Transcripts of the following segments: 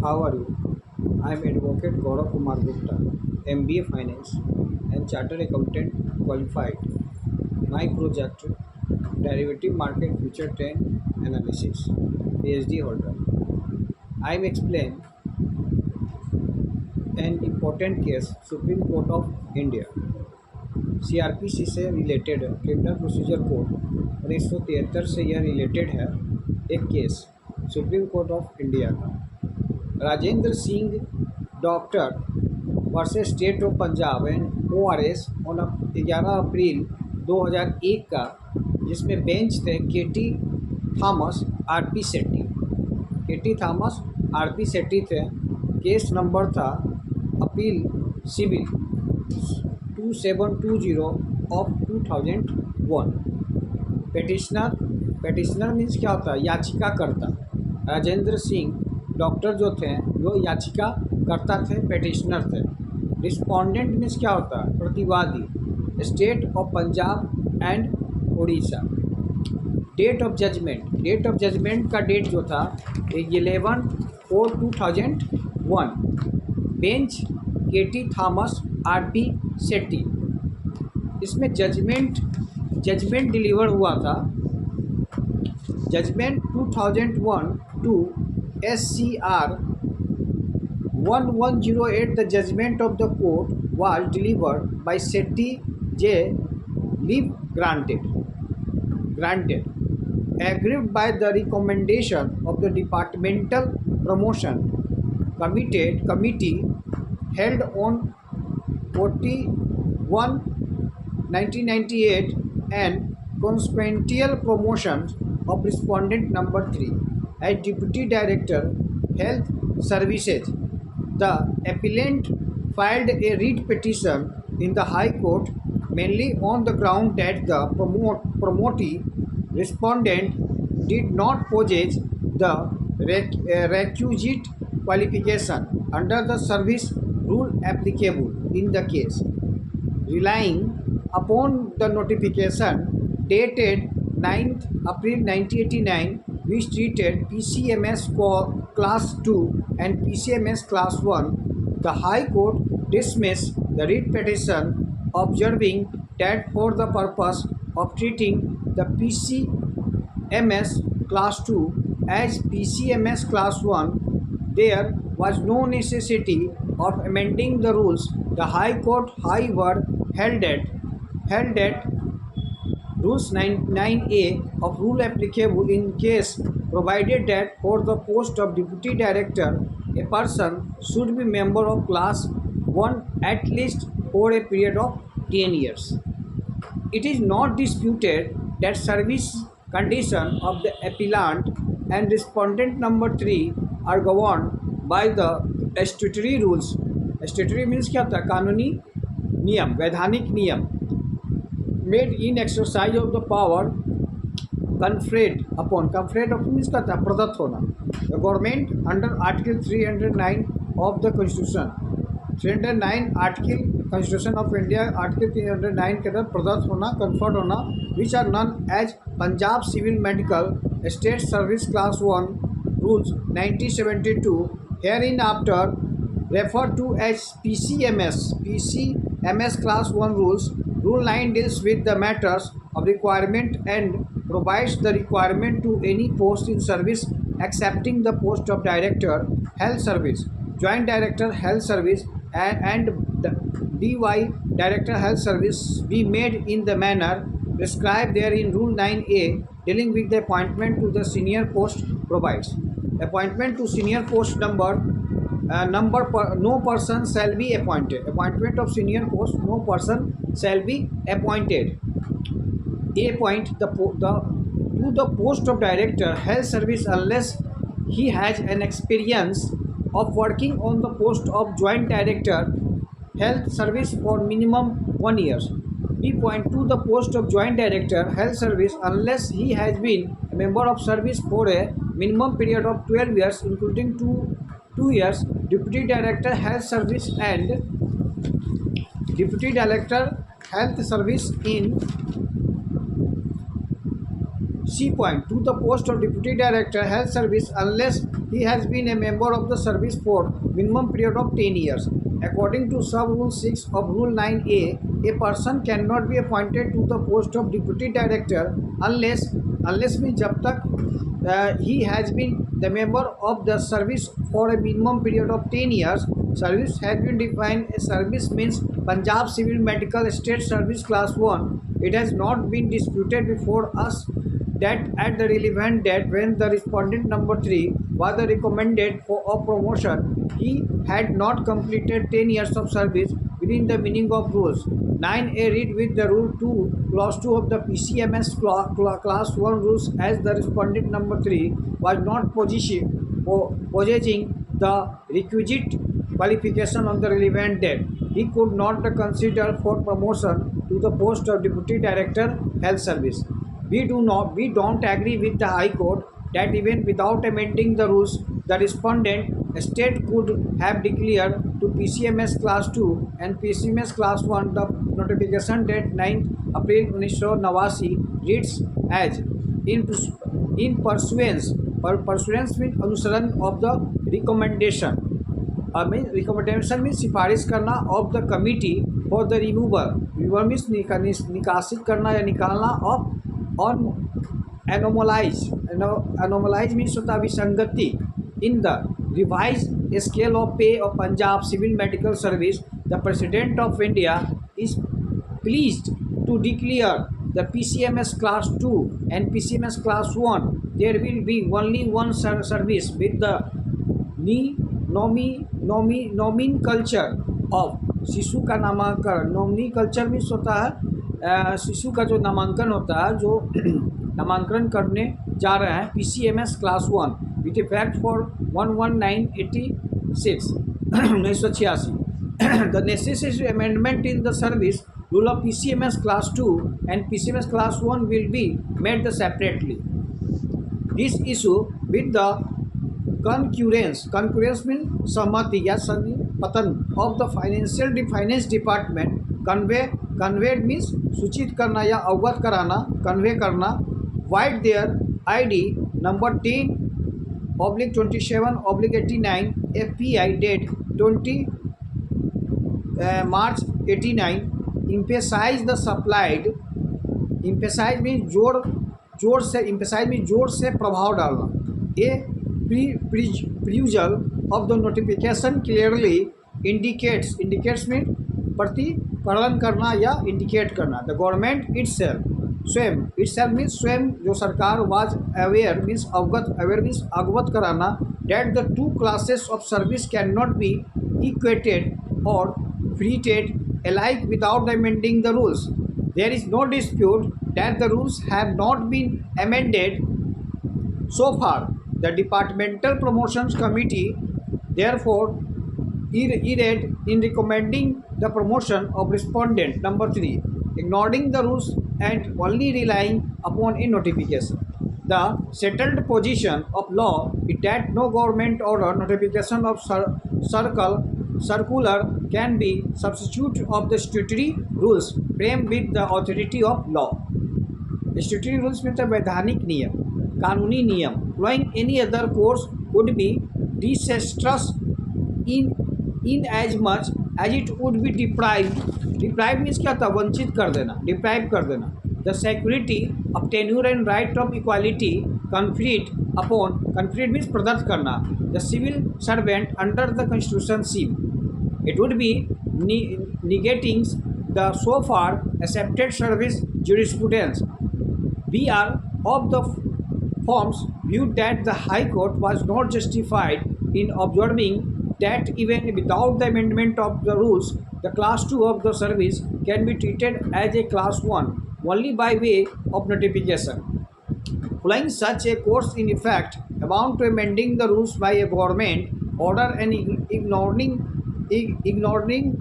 How are you? I am Advocate Gaurav Kumar Gupta, MBA Finance and Chartered Accountant qualified. My project Derivative Market Future Trend Analysis, PhD holder. I am explain an important case Supreme Court of India CRPC से related criminal procedure code 1973 से यह related है एक case supreme court of India का Rajendra Singh doctor versus state of Punjab and ORS on 11 April 2001 का जिसमें bench थे KT Thomas RP Shetty KT Thomas RP Shetty थे केस नंबर था appeal civil 2720 of 2001 petitioner means क्या होता है याचिकाकर्ता राजेंद्र सिंह डॉक्टर जो थे वो याचिकाकर्ता थे पेटिशनर थे रिस्पोंडेंट मीन्स क्या होता है प्रतिवादी state of Punjab and Orissa date of judgement का डेट जो था 11/4/2001 bench KT Thomas RP Sethi इसमें जजमेंट डिलीवर हुआ था judgement 2001 two SCR 1108 the judgment of the court was delivered by Sethi J. Leave granted aggrieved by the recommendation of the departmental promotion committee held on 41 1998 and consequential promotion of respondent number 3 as deputy director health services the appellant filed a writ petition in the high court mainly on the ground that the promotee respondent did not possess the requisite qualification under the service rule applicable in the case relying upon the notification dated 9th April 1989 which treated PCMS class 2 and PCMS class 1 the high court dismissed the writ petition observing that for the purpose of treating the PCMS class 2 as PCMS class 1 there was no necessity of amending the rules. The High Court, however, held that Rules 9A of rule applicable in case provided that for the post of deputy director, a person should be member of class 1 at least for a period of 10 years. It is not disputed that service condition of the appellant and respondent number 3 are governed by the statutory rules. Statutory means क्या होता है कानूनी नियम वैधानिक नियम made in exercise of the power conferred upon means क्या होता है प्रदत्त होना the government under article 309 of the constitution 309 article constitution of India article 309 के तहत प्रदत्त होना कन्फर्ड होना which are none as Punjab civil medical state service class 1 rules 1972 hereinafter referred to as PCMS class 1 rules. Rule 9 deals with the matters of requirement and provides the requirement to any post in service excepting the post of Director Health Service, Joint Director Health Service and the DY Director Health Service be made in the manner prescribed there in Rule 9A dealing with the appointment to the senior post provides. Appointment to senior post no person shall be appointed. Appointment of senior post, no person shall be appointed. Appoint to the post of director health service unless he has an experience of working on the post of joint director health service for minimum 1 year. B point to the post of joint director health service unless he has been a member of service for a minimum period of 12 years including 2 years deputy director health service and deputy director health service in C point to the post of Deputy Director Health Service unless he has been a member of the service for minimum period of 10 years. According to Sub Rule 6 of Rule 9A, a person cannot be appointed to the post of Deputy Director unless में जब तक he has been the member of the service for a minimum period of 10 years. Service has been defined as service means Punjab Civil Medical State Service Class 1. It has not been disputed before us that at the relevant date when the respondent number 3 was recommended for a promotion, he had not completed 10 years of service within the meaning of rules. 9A read with the rule 2 clause 2 of the PCMS class 1 rules as the respondent number 3 was not possessing the requisite qualification on the relevant date. He could not consider for promotion to the post of Deputy Director Health Service. We don't agree with the High Court that even without amending the rules, the respondent state could have declared to PCMS Class 2 and PCMS Class 1 the notification date 9th April 1989 reads as in pursuance means अनुसरण of the recommendation. Recommendation means सिफारिश करना of the committee for the removal means निकासित करना या निकालना of on anomalized means होता है विसंगति in the revised scale of pay of Punjab Civil Medical Service. The President of India is pleased to declare the PCMS Class 2 and PCMS Class 1. There will be only one service with the nomenclature of शिशु का नामांकन. नॉमिनकल्चर means होता है शिशु का जो नामांकन होता है, जो नामांकन करने जा रहे हैं PCMS Class 1 with effect for 1986. The necessary amendment in the service rule of PCMS Class 2 and PCMS Class 1 will be made separately. This issue with the concurrence means सहमति या पतन of the finance department. Conveyed means सूचित करना या अवगत कराना, convey करना. Write their ID number 10/27/89 FPI date 20 March 89. Emphasize the supplied. Emphasize means जोर से प्रभाव डालना. A perusal of the notification clearly indicates means प्रतिपादन करना या indicate करना. The government itself means स्वयं जो सरकार was aware means अवगत कराना that the two classes of service cannot be equated or treated alike without amending the rules. There is no dispute that the rules have not been amended so far. The Departmental Promotions Committee therefore erred in recommending the promotion of respondent number 3, ignoring the rules and only relying upon a notification. The settled position of law is that no government order notification of circular can be substitute of the statutory rules framed with the authority of law. Statutory rules में तो वैधानिक नियम, कानूनी नियम. Following any other course would be disastrous in as much as it would be deprived means क्या था, वंचित कर देना, deprive कर देना. The security of tenure and right of equality conferred means प्रदत्त करना the civil servant under the constitution scheme. It would be negating the so far accepted service jurisprudence. We are of the forms viewed that the High Court was not justified in observing that even without the amendment of the rules, the Class 2 of the service can be treated as a Class 1 only by way of notification. Following such a course in effect amount to amending the rules by a government order and ignoring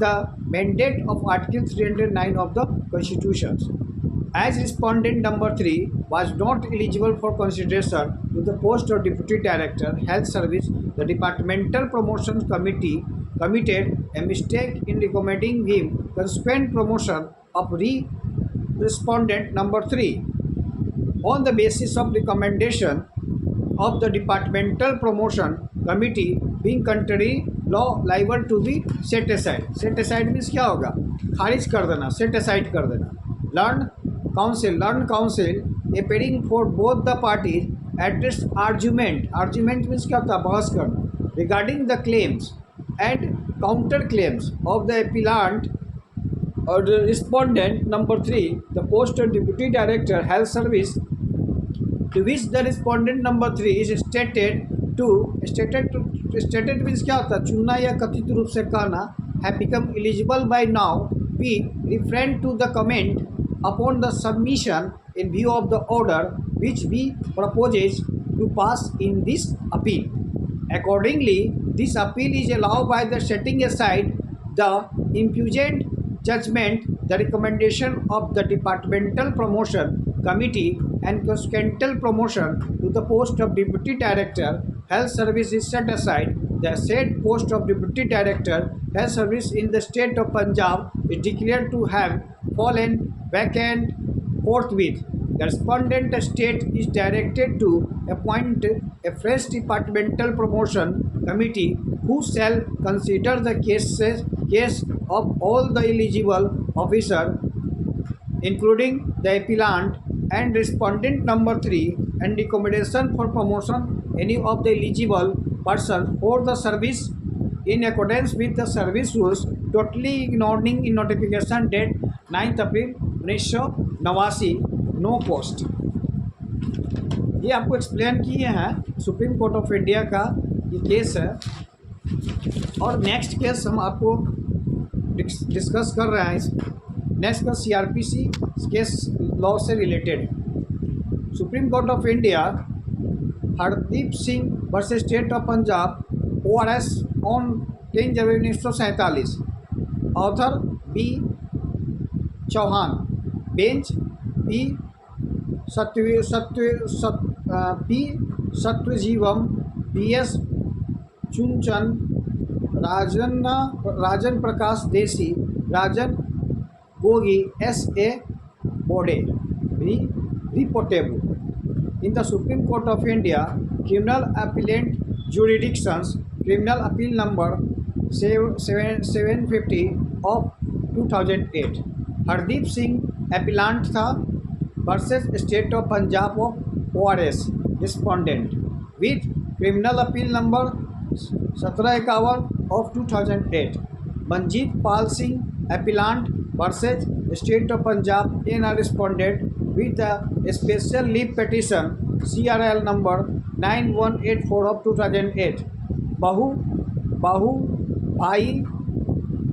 the mandate of Article 309 of the Constitution. As respondent number 3 was not eligible for consideration to the post of Deputy Director Health Service, the Departmental Promotions Committee committed a mistake in recommending him consequent promotion of respondent number 3. on the basis of recommendation of the departmental promotion committee being contrary law liable to be set aside. Set aside means क्या होगा, खारिज कर देना, set aside कर देना. Learned counsel appearing for both the parties addressed argument means क्या होता है, बहस करना, regarding the claims and counter claims of the appellant or the respondent number 3, the post of deputy director health service, to which the respondent number 3 is stated means क्या होता है, चुनना या कथित रूप से कहना, have become eligible by now, be referred to the comment upon the submission in view of the order which we proposes to pass in this appeal. Accordingly, this appeal is allowed by the setting aside the impugned judgment, the recommendation of the departmental promotion committee and consequential promotion to the post of deputy director health service is set aside. The said post of deputy director health service in the state of Punjab is declared to have fallen vacant forthwith. The respondent state is directed to appoint a fresh departmental promotion committee who shall consider the case of all the eligible officers, including the appellant and respondent number 3, and recommendation for promotion any of the eligible persons for the service in accordance with the service rules, totally ignoring in notification date 9th April 1989, no cost. ये आपको explain किए हैं supreme court of India का ये case है. और next case हम आपको डिस्कस कर रहे हैं. नेक्स्ट का CRPC केस लॉ से related. Supreme court of India Hardeep Singh versus state of Punjab ORS on 10 January 1947. Author B Chauhan, bench P Satyajeevam, BS Chunchand, Rajan Prakash Desai, Rajan Gogi, SA Bode. Reportable. In the Supreme Court of India, Criminal Appellate Jurisdictions, Criminal Appeal Number 750 of 2008. Hardeep Singh appellant था versus state of Punjab of ORS respondent with criminal appeal number 1751 of 2008. Manjeet Pal Singh appellant versus state of Punjab ANR respondent with a special leave petition CRL number 9184 of 2008. बाहू भाई,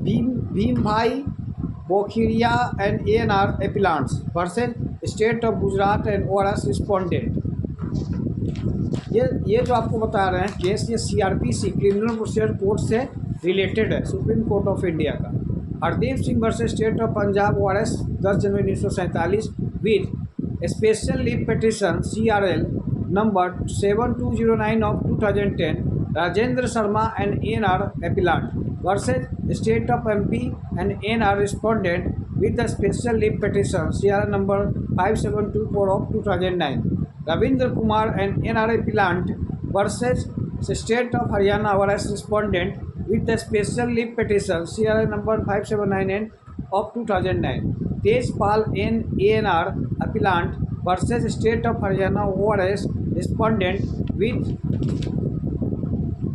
भीम भाई Bokhiria and ANR appellants versus state of Gujarat and ORS respondent. ये जो आपको बता रहे हैं case, ये CRPC criminal procedure code से रिलेटेड है, सुप्रीम कोर्ट ऑफ इंडिया का. Hardeep Singh versus state of Punjab ORS 10 January 1947 with special leave petition CRL number 7209 of 2010. Rajendra Sharma and ANR appellant versus state of MP and ANR respondent with the special leave petition CRL number 5724 of 2009. Ravindra Kumar and ANR appellant versus state of Haryana ORS respondent with the special leave petition CRL number 5799 of 2009. Tejpal and ANR appellant versus state of Haryana ORS respondent with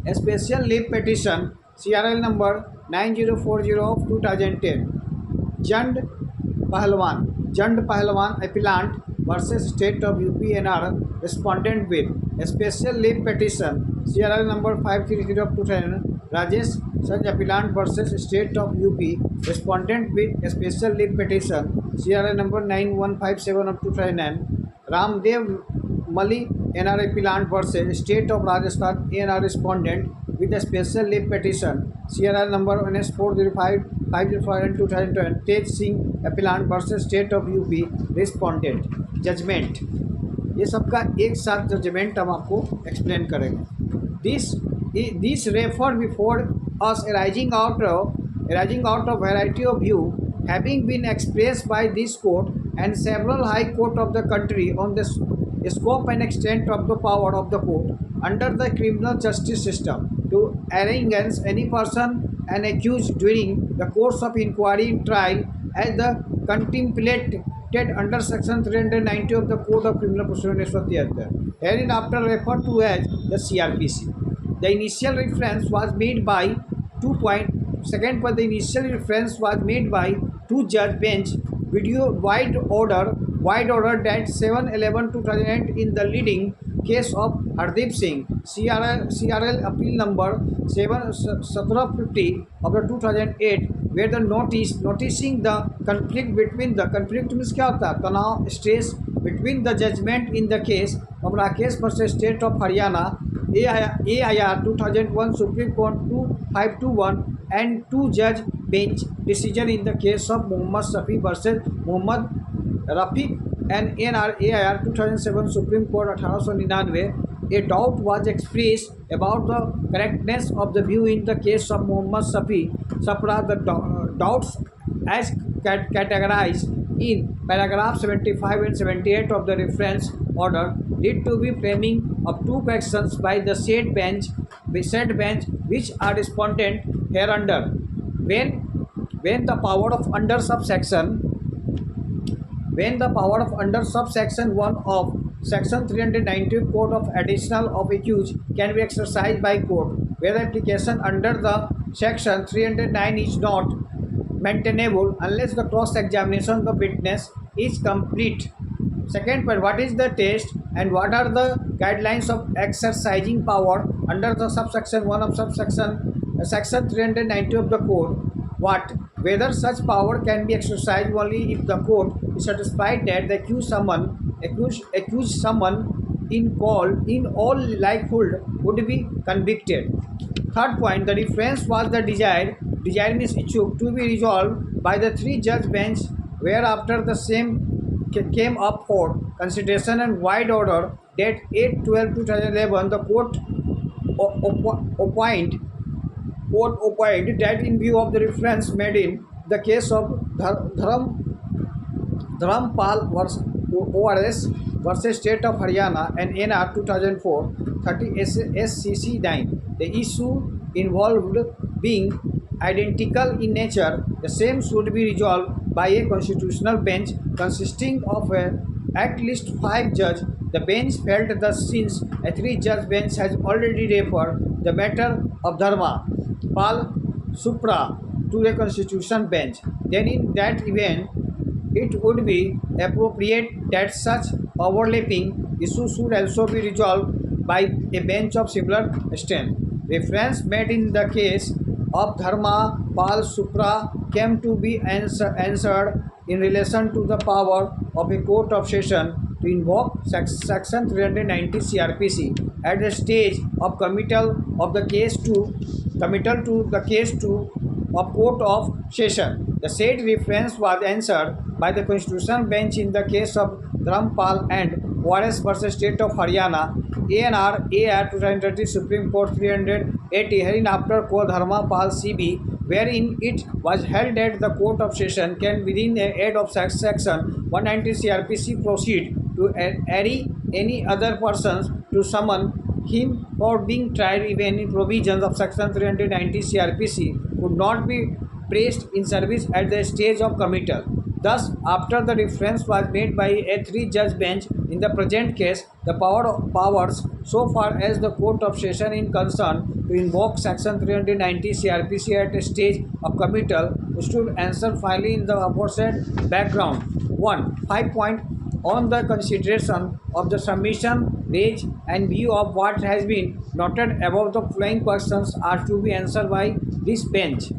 a special leave petition CRL number 9040 of 2010. जंड पहलवान appellant versus state of UP NR respondent with special leave petition CRL number 533 of 2000. Rajesh Sanj appellant versus state of UP respondent with special leave petition CRL number 9157 of 2009. Ramdev Mali NR appellant versus state of Rajasthan ANR respondent with a special leave petition CRL number NS405 505 2010. Tej Singh appellant versus state of UP respondent. जजमेंट, ये सबका एक साथ जजमेंट हम आपको explain करेंगे. This refer before us arising out of variety of view having been expressed by this court and several high court of the country on the scope and extent of the power of the court under the criminal justice system to arraign against any person and accused during the course of inquiry and trial as the contemplated under section 390 of the Code of Criminal Procedure 1973, hereinafter referred to as the CRPC. The initial reference was made by second point, the initial reference was made by two judge bench video wide order that 7/11/2008 in the leading case of Hardeep Singh CRL appeal number 1750 of the 2008, where the noticing the conflict means क्या होता है तनाव stress between the judgment in the case of Rakesh versus State of Haryana AIR 2001 Supreme Court 2521 and two judge bench decision in the case of Muhammad Safi versus Muhammad Rafiq and NRAIR 2007 Supreme Court 1899, a doubt was expressed about the correctness of the view in the case of Muhammad Sapra. The doubts as categorized in paragraph 75 and 78 of the reference order lead to be framing of two questions by the said bench which are respondent hereunder. When the power of under subsection 1 of section 390 Code of Additional of Accused can be exercised by court, where application under the section 309 is not maintainable unless the cross-examination of the witness is complete. Second point, what is the test and what are the guidelines of exercising power under the subsection 1 of section 390 of the code? Whether such power can be exercised only if the court is satisfied that the accused someone in all likelihood would be convicted. Third point, the reference was the desired means issue to be resolved by the three judge bench, whereafter the same came up for consideration and wide order that 8/12/2011 the court opined that in view of the reference made in the case of Dharampal ORS versus State of Haryana and NR 2004 30 SCC 9, the issue involved being identical in nature, the same should be resolved by a constitutional bench consisting of at least 5 judges. The bench felt that since a 3-judge bench has already referred the matter of Dharma Pal Supra to a constitution bench, then in that event it would be appropriate that such overlapping issues should also be resolved by a bench of similar strength. Reference made in the case of Dharma Pal Supra came to be answered in relation to the power of a court of session to invoke section 390 CRPC at the stage of committal to the case to a court of session. The said reference was answered by the constitutional bench in the case of Dharampal and ORS versus State of Haryana ANR AR 2030 Supreme Court 380 hereinafter called Dharma Pal CB, wherein it was held that the court of session can within the aid of section 190 CRPC proceed to array any other persons to summon him for being tried even in provisions of section 390 CRPC would not be placed in service at the stage of committal. Thus, after the reference was made by a 3-judge bench in the present case, the powers so far as the court of session is concerned to invoke section 390 CRPC at a stage of committal should answer finally in the aforesaid background. 1. 5 point on the consideration of the submission raised and view of what has been noted above, the following questions are to be answered by this bench.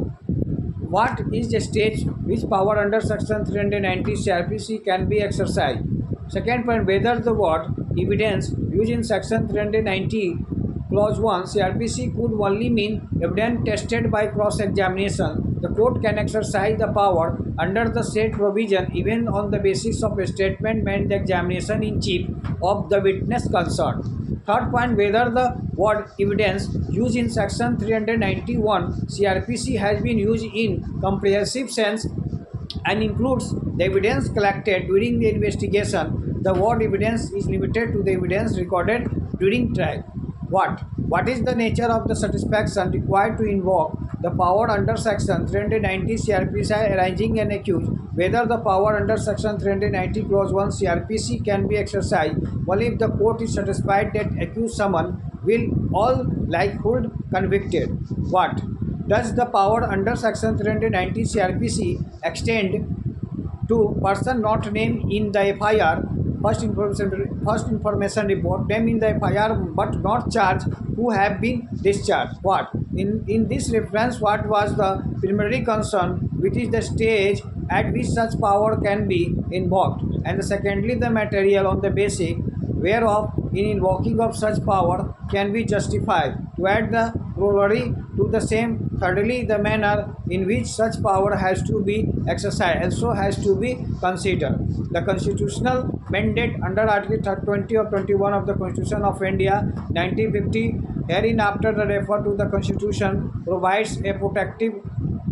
What is the stage which power under section 390 CRPC can be exercised? Second point, whether the word evidence used in section 390 clause 1 CRPC could only mean evidence tested by cross-examination. The court can exercise the power under the said provision even on the basis of a statement made in the examination in chief of the witness concerned. Third point, whether the word evidence used in section 391 CRPC has been used in comprehensive sense and includes the evidence collected during the investigation. The word evidence is limited to the evidence recorded during trial. What is the nature of the satisfaction required to invoke the power under section 390 CRPC arising an accused? Whether the power under section 390 clause 1 CRPC can be exercised only if the court is satisfied that accused someone will all likelihood convicted. What does the power under section 390 CRPC extend to person not named in the FIR, first information report, named in the FIR but not charged, who have been discharged? What? In this reference, what was the primary concern, which is the stage at which such power can be invoked, and secondly, the material on the basis whereof in invoking of such power can be justified. To add the corollary to the same, thirdly, the manner in which such power has to be exercised also has to be considered. The constitutional mandate under Article 20 of 21 of the Constitution of India 1950, hereinafter the refer to the Constitution, provides a protective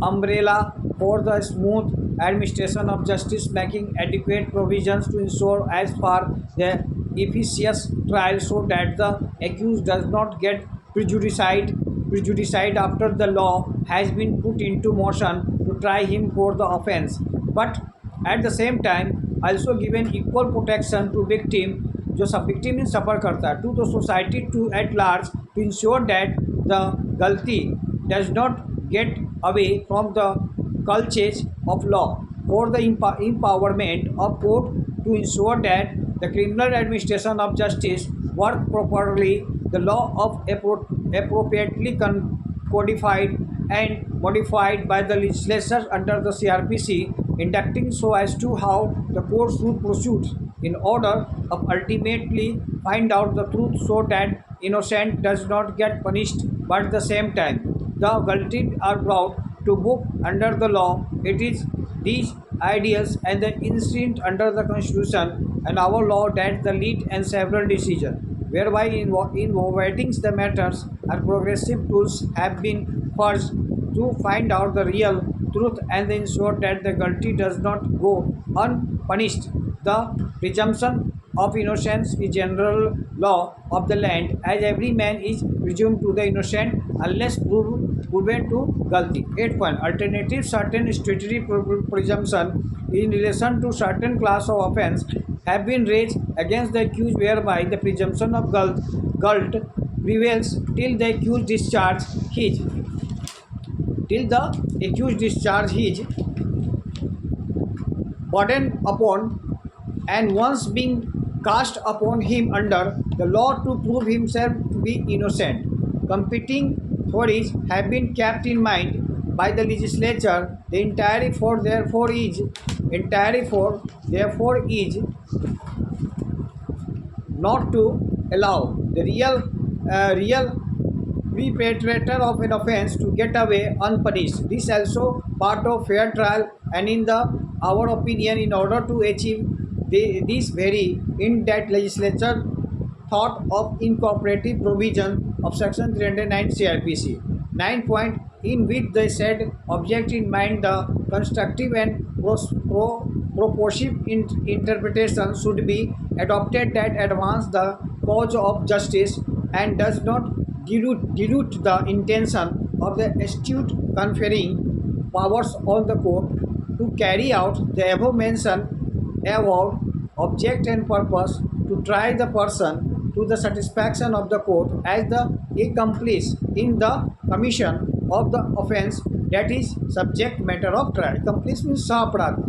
umbrella for the smooth administration of justice, making adequate provisions to ensure as far the efficacious trial so that the accused does not get prejudiced after the law has been put into motion to try him for the offence, but at the same time also given equal protection to victim, जो सब victim in suffer करता है, to the society to at large, to ensure that the guilty does not get away from the clutches of law, for the empowerment of court to ensure that the criminal administration of justice work properly, the law of appropriately codified and modified by the legislature under the CRPC, inducting so as to how the court should proceed in order of ultimately find out the truth so that innocent does not get punished, but at the same time the guilty are brought to book under the law. It is these ideals and the instinct under the Constitution and our law that the lead and several decisions whereby innovating the matters and progressive tools have been forged to find out the real truth and ensure that the guilty does not go unpunished. The presumption of innocence is general law of the land, as every man is presumed to the innocent unless proven to guilty. 8 point. Alternative certain statutory presumption in relation to certain class of offence have been raised against the accused whereby the presumption of guilt prevails till the accused discharge his burden upon, and once being cast upon him under the law to prove himself to be innocent. Competing theories have been kept in mind by the legislature. The entire for therefore is not to allow the real perpetrator of an offence to get away unpunished. This also part of fair trial, and in our opinion, in order to achieve this very in that legislature thought of incorporative provision of section 309 CRPC. 9 point, in which they said object in mind the constructive and proportive interpretation should be adopted that advance the cause of justice and does not dilute the intention of the astute conferring powers on the court to carry out the above mentioned avowed object and purpose to try the person to the satisfaction of the court as the accomplice in the commission of the offence that is subject matter of trial. Accomplice means सहअपराधी,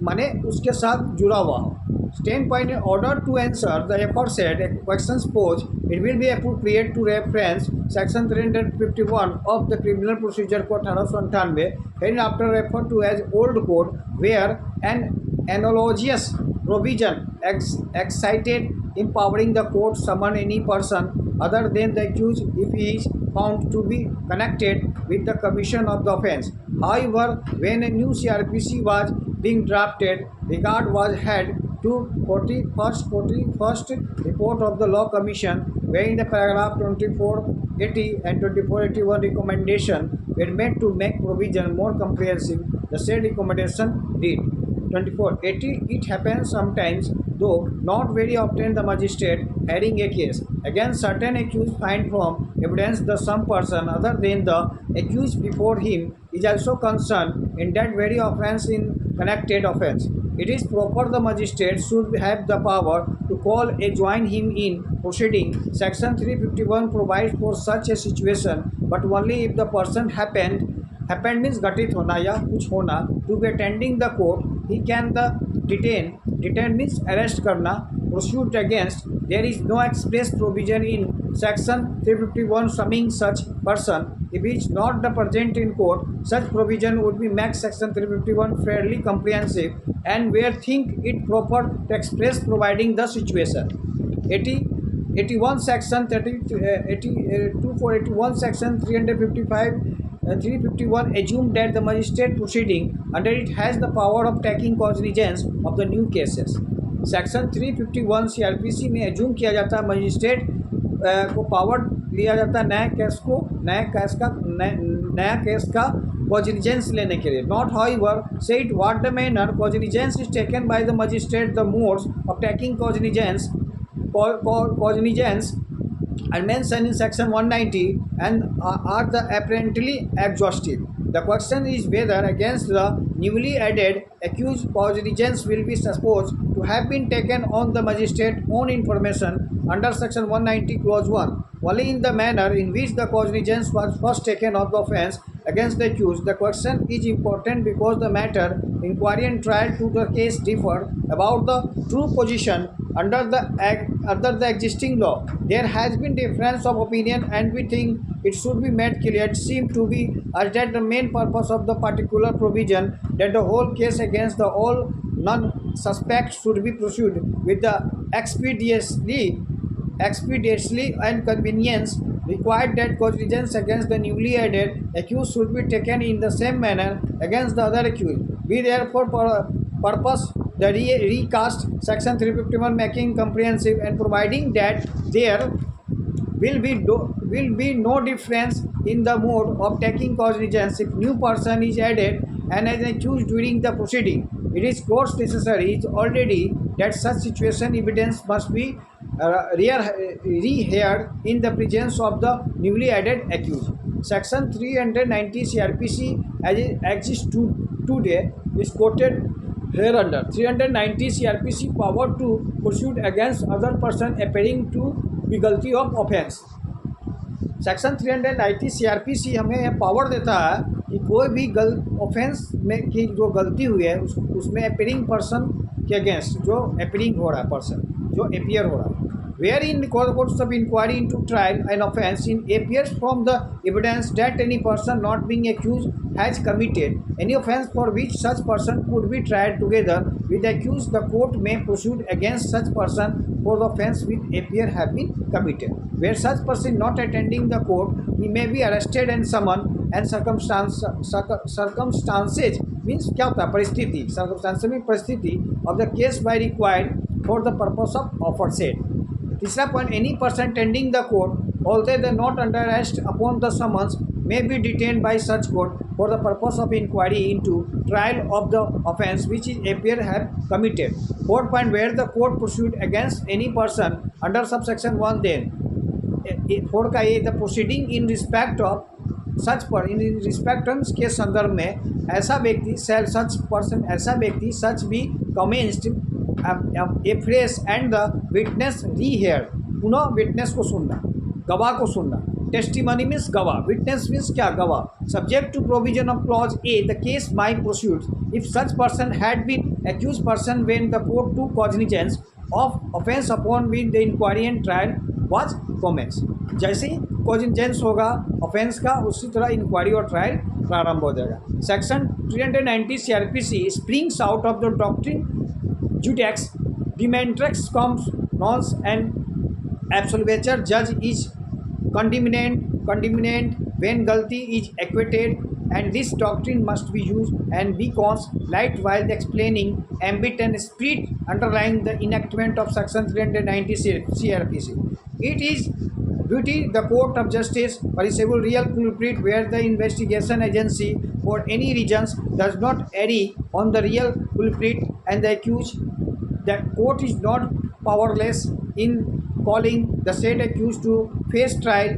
माने उसके साथ जुड़ा हुआ हो. 10 point, in order to answer the aforesaid questions posed, it will be appropriate to reference section 351 of the Criminal Procedure Code 1898, hereinafter referred to as Old Code, where an analogous provision excited empowering the court summon any person other than the accused if he is found to be connected with the commission of the offence. However, when a new CRPC was being drafted, regard was had to 41st report of the Law Commission, wherein the paragraph 2480 and 2481 recommendation were made to make provision more comprehensive the said recommendation did. 24. It happens sometimes, though not very often, the magistrate hearing a case against certain accused find from evidence the some person other than the accused before him is also concerned in that very offence in connected offence. It is proper the magistrate should have the power to call a join him in proceeding. Section 351 provides for such a situation, but only if the person happened means घटित होना या कुछ होना to be attending the court, he can the detain means arrest करना, pursued against. There is no express provision in section 351 summing such person. If he is not the present in court, such provision would be make section 351 fairly comprehensive and where think it proper to express providing the situation. 81 section 81 section 355 351 assume that the magistrate proceeding under it has the power of taking cognizance of the new cases. Section 351 CrPC में assume किया जाता है magistrate को power लिया जाता है नया case का कॉग्निजेंस लेने के लिए. Not however said what the manner cognizance is taken by the magistrate, the modes of taking cognizance are mentioned in section 190 and are the apparently exhaustive. The question is whether against the newly added accused cognizance will be supposed to have been taken on the magistrate own information under section 190 clause 1 only in the manner in which the cognizance was first taken of the offence against the accused. The question is important because the matter inquiry and trial to the case differ about the true position under the existing law. There has been difference of opinion and we think it should be made clear. It seems to be as that the main purpose of the particular provision that the whole case against the all non-suspects should be pursued with the expeditiously and convenience required that cognizance against the newly added accused should be taken in the same manner against the other accused. We therefore purpose the recast section 351 making comprehensive and providing that there will be no difference in the mode of taking cognizance if new person is added and as accused during the proceeding. It is course necessary is already that such situation evidence must be reheard in the presence of the newly added accused. Section 390 CRPC as it exists today is quoted hereunder. 390 CRPC power to pursue against other person appearing to be guilty of offence. Section 390 CrPC हमें power देता है कि कोई भी offence में की जो गलती हुई है उसमें अपीयरिंग पर्सन के अगेंस्ट जो अपीयरिंग हो रहा है पर्सन जो अपीयर हो रहा है where in course of inquiry into trial an offence in appears from the evidence that any person not being accused has committed any offence for which such person could be tried together with the accused. The court may proceed against such person for the offence which appear have been committed. Where such person not attending the court, he may be arrested and summoned and circumstances means क्या होता है परिस्थिति circumstances में परिस्थिति of the case by required for the purpose of aforesaid. तीसरा point any person tending the court although they not under arrest upon the summons may be detained by such court for the purpose of inquiry into trial of the offence which is appear have committed. Fourth point where the court pursued against any person under subsection 1 then 4 का ये the proceeding in respect of सच पर इन रिस्पेक्टम्स के संदर्भ में ऐसा व्यक्ति such person ऐसा व्यक्ति सच भी commenced a fresh and the witness reheard पुनः विटनेस को सुनना गवाह को सुनना. टेस्टिमनी मीन्स गवाह विटनेस मीन्स क्या गवाह subject to provision of clause a the case may proceed if such person had been accused person when the court took cognizance of offence upon with the inquiry and trial was commenced. जैसे ही cognizance होगा offence का उसी तरह inquiry और trial प्रारंभ हो जाएगा. Section 390 CRPC springs out of the doctrine जुडेक्स डिमेंट्रेक्स कम्स नॉन्स एंड एब्सोल्वेचर जज is condemned when guilty is acquitted and this doctrine must be used and be light while explaining ambit and spirit underlying the enactment of section 390 CRPC. It is Duty, the court of justice, permissible real culprit where the investigation agency for any reasons does not agree on the real culprit and the accused. The court is not powerless in calling the said accused to face trial.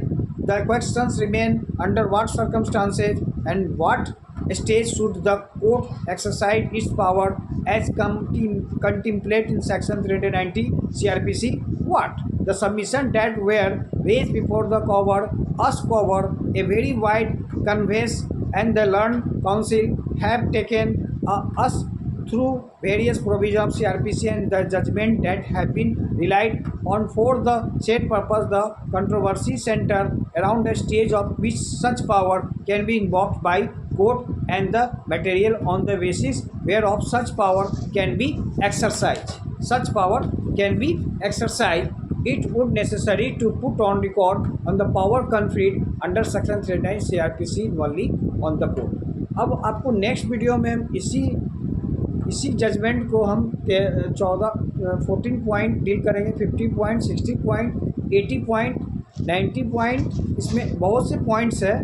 The questions remain under what circumstances and what stage should the court exercise its power as contemplated in section 390 CRPC. What? The submission that were raised before the cover, us cover, a very wide canvas, and the learned counsel have taken us through various provisions of CRPC and the judgment that have been relied on for the said purpose. The controversy center around the stage of which such power can be invoked by court and the material on the basis whereof such power can be exercised. Such power can be exercised. It would necessary to put on record on the power conferred under section 39 CRPC only on the court. अब आपको next video में इसी judgement को हम 14 point deal करेंगे, 50 point, 60 point, 80 point, 90 point, इसमें बहुत से पॉइंट्स है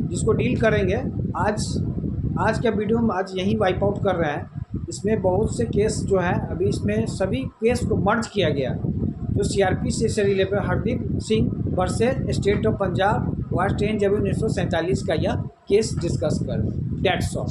जिसको डील करेंगे। आज का वीडियो हम आज यहीं वाइप आउट कर रहे हैं। इसमें बहुत से केस जो हैं अभी इसमें सभी केस को मर्ज किया गया, जो CRPC से related Hardeep Singh versus state of Punjab vast 10 January 1947 का यह केस डिस्कस कर। That's all.